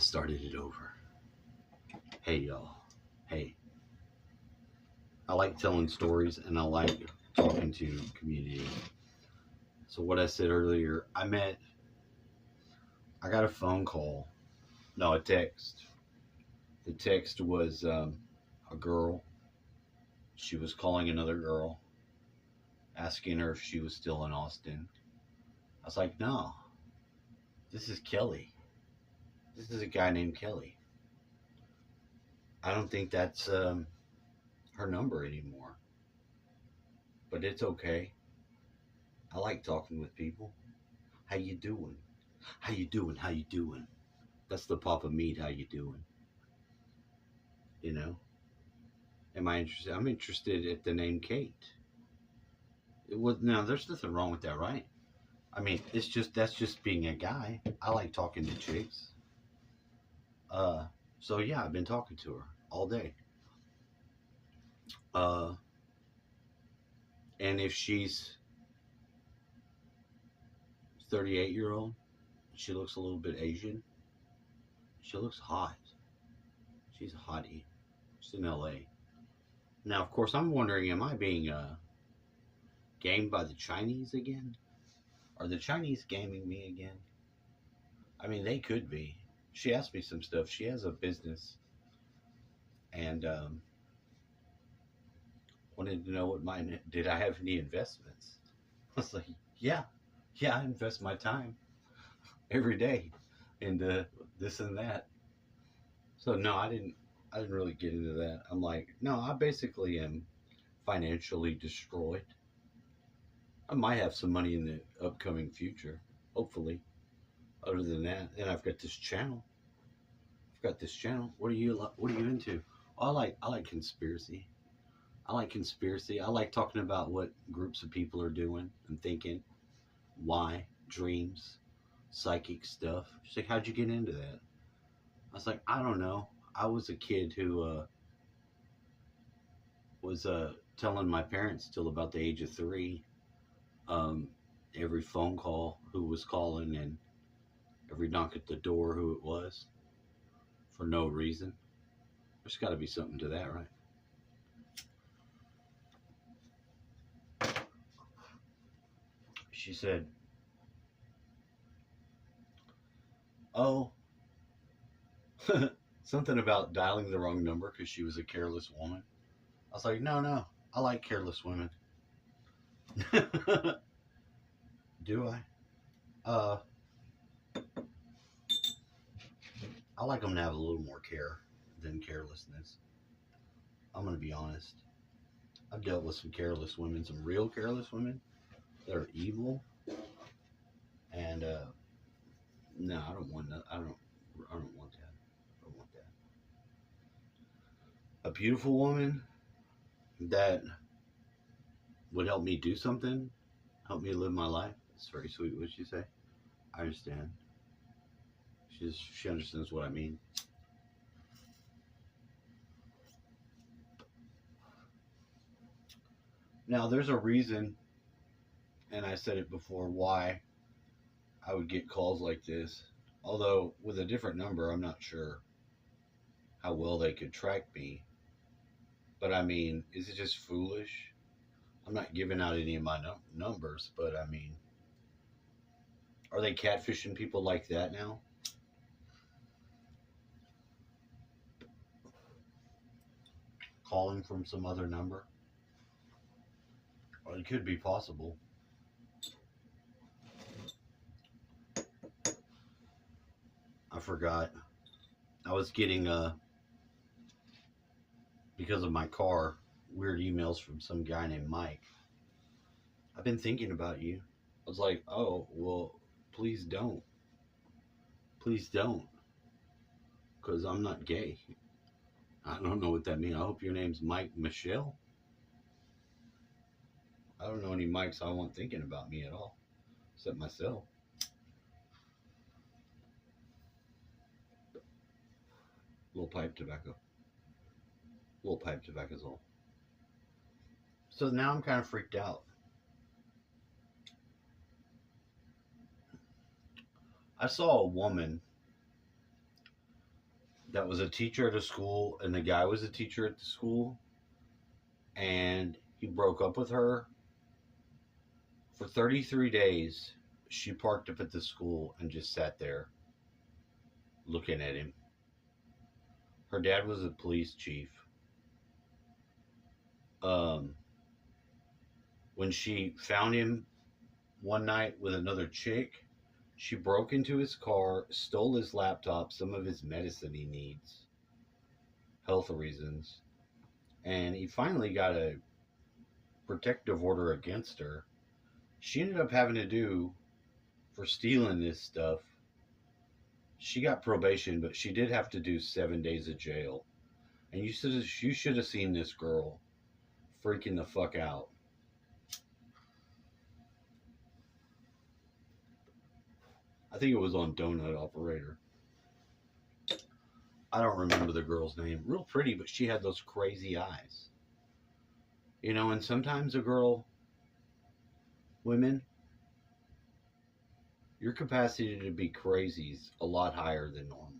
started it over. Hey, y'all. Hey, I like telling stories and I like talking to community. So, what I said earlier, I got a phone call, no, a text. The text was a girl. She was calling another girl, asking her if she was still in Austin. I was like, no, this is Kelly. This is a guy named Kelly. I don't think that's her number anymore, but it's okay. I like talking with people. How you doing? How you doing? How you doing? That's the Papa Meat. How you doing? You know? Am I interested? I'm interested at the name Kate. It was now. There's nothing wrong with that, right? I mean, it's just that's just being a guy. I like talking to chicks. Uh, so yeah, I've been talking to her all day. Uh, and if she's 38-year old, she looks a little bit Asian. She looks hot. She's a hottie. She's in LA. Now, of course, I'm wondering, am I being gamed by the Chinese again? Are the Chinese gaming me again? I mean, they could be. She asked me some stuff. She has a business and wanted to know what mine did. I have any investments? I was like, yeah, yeah, I invest my time every day into this and that. So no, I didn't. I didn't really get into that. I'm like, no, I basically am financially destroyed. I might have some money in the upcoming future, hopefully. Other than that, and I've got this channel. I've got this channel. What are you into? Oh, I like conspiracy. I like conspiracy. I like talking about what groups of people are doing and thinking, why, dreams, psychic stuff. She's like, how'd you get into that? I was like, I don't know. I was a kid who was telling my parents till about the age of 3, um, every phone call who was calling and every knock at the door who it was for no reason. There's got to be something to that, right? She said, oh, something about dialing the wrong number because she was a careless woman. I was like, no, no, I like careless women. Do I? Uh, I like them to have a little more care than carelessness. I'm going to be honest. I've dealt with some careless women, some real careless women that are evil. And no, I don't want that. I don't want that. I don't want that. A beautiful woman that would help me do something, help me live my life. It's very sweet. What she say? I understand. She understands what I mean. Now, there's a reason, and I said it before, why I would get calls like this. Although with a different number, I'm not sure how well they could track me. But I mean, is it just foolish? I'm not giving out any of my numbers, but I mean, are they catfishing people like that now? Calling from some other number? Well, it could be possible. I forgot. I was getting because of my car, weird emails from some guy named Mike. I've been thinking about you. I was like, oh, well, please don't. Please don't. Because I'm not gay. I don't know what that means. I hope your name's Mike Michelle. I don't know any Mikes I want thinking about me at all, except myself. Little pipe tobacco. Little pipe tobacco's all. So now I'm kind of freaked out. I saw a woman that was a teacher at a school, and the guy was a teacher at the school, and he broke up with her. For 33 days, she parked up at the school and just sat there looking at him. Her dad was a police chief. Um, when she found him one night with another chick, she broke into his car, stole his laptop, some of his medicine he needs, health reasons, and he finally got a protective order against her. She ended up having to do, for stealing this stuff, she got probation, but she did have to do 7 days of jail. And you should have seen this girl freaking the fuck out. I think it was on Donut Operator. I don't remember the girl's name. Real pretty, but she had those crazy eyes. You know, and sometimes women, your capacity to be crazy is a lot higher than normal.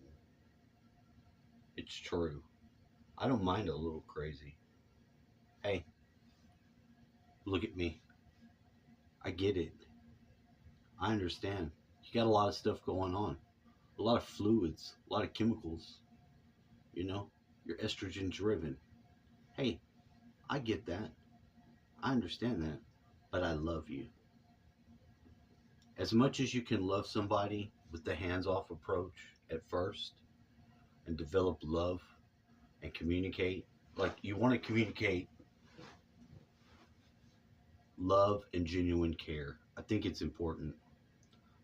It's true. I don't mind a little crazy. Hey, look at me. I get it. I understand. You got a lot of stuff going on. A lot of fluids, a lot of chemicals. You know, you're estrogen driven. Hey, I get that. I understand that. But I love you. As much as you can love somebody with the hands-off approach at first and develop love and communicate, like you want to communicate love and genuine care. I think it's important.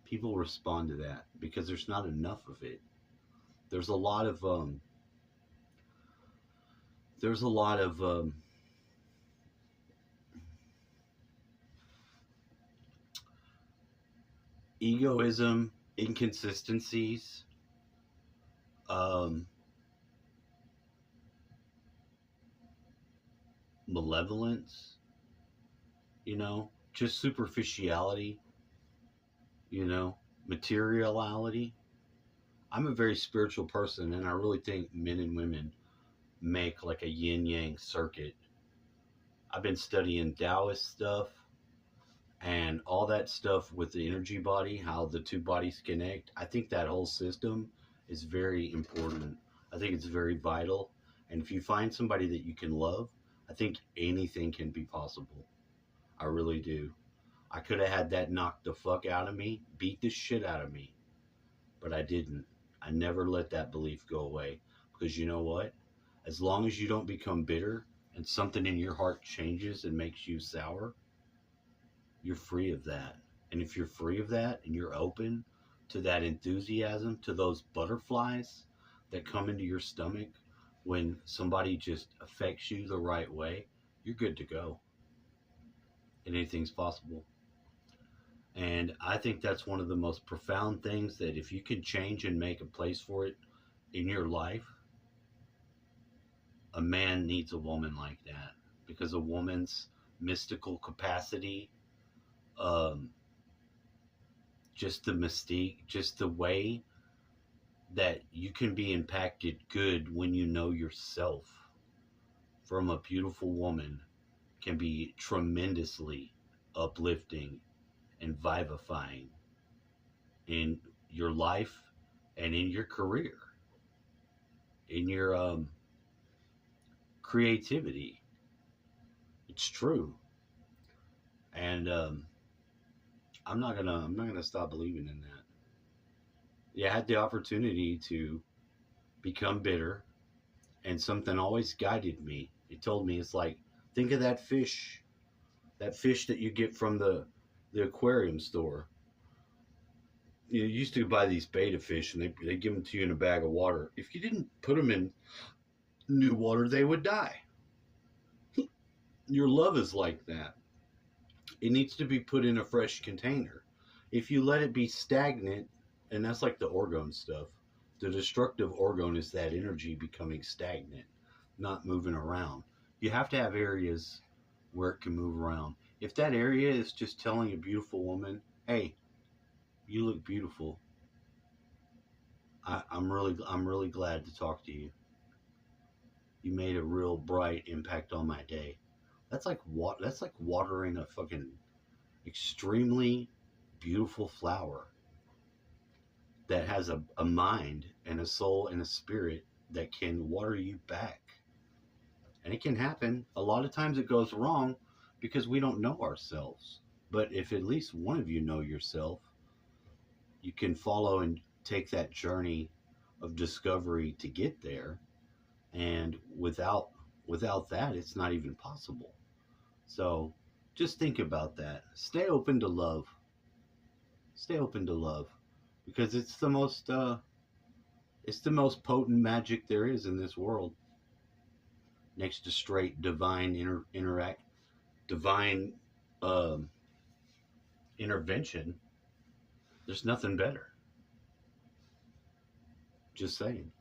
People respond to that because there's not enough of it. There's a lot of egoism, inconsistencies, malevolence, you know, just superficiality, you know, materiality. I'm a very spiritual person, and I really think men and women make like a yin yang circuit. I've been studying Taoist stuff and all that stuff with the energy body, how the two bodies connect. I think that whole system is very important. I think it's very vital. And if you find somebody that you can love, I think anything can be possible. I really do. I could have had that knocked the fuck out of me, beat the shit out of me, but I didn't. I never let that belief go away because you know what? As long as you don't become bitter and something in your heart changes and makes you sour, you're free of that. And if you're free of that and you're open to that enthusiasm, to those butterflies that come into your stomach when somebody just affects you the right way, you're good to go. And anything's possible. And I think that's one of the most profound things, that if you can change and make a place for it in your life, a man needs a woman like that, because a woman's mystical capacity, just the mystique, just the way that you can be impacted good when you know yourself from a beautiful woman can be tremendously uplifting and vivifying in your life and in your career, in your creativity. It's true. And I'm not gonna stop believing in that. Yeah, I had the opportunity to become bitter, and something always guided me. It told me, it's like, think of that fish that you get from the aquarium store. You used to buy these betta fish, and they give them to you in a bag of water. If you didn't put them in new water, they would die. Your love is like that. It needs to be put in a fresh container. If you let it be stagnant, and that's like the orgone stuff, the destructive orgone is that energy becoming stagnant, not moving around. You have to have areas where it can move around. If that area is just telling a beautiful woman, hey, you look beautiful, I'm really glad to talk to you. You made a real bright impact on my day. That's like watering a fucking extremely beautiful flower that has a mind and a soul and a spirit that can water you back. And it can happen. A lot of times it goes wrong because we don't know ourselves. But if at least one of you know yourself, you can follow and take that journey of discovery to get there. And without that, it's not even possible. So just think about that. Stay open to love. Stay open to love because it's the most potent magic there is in this world, next to straight divine divine um, intervention. There's nothing better. Just saying.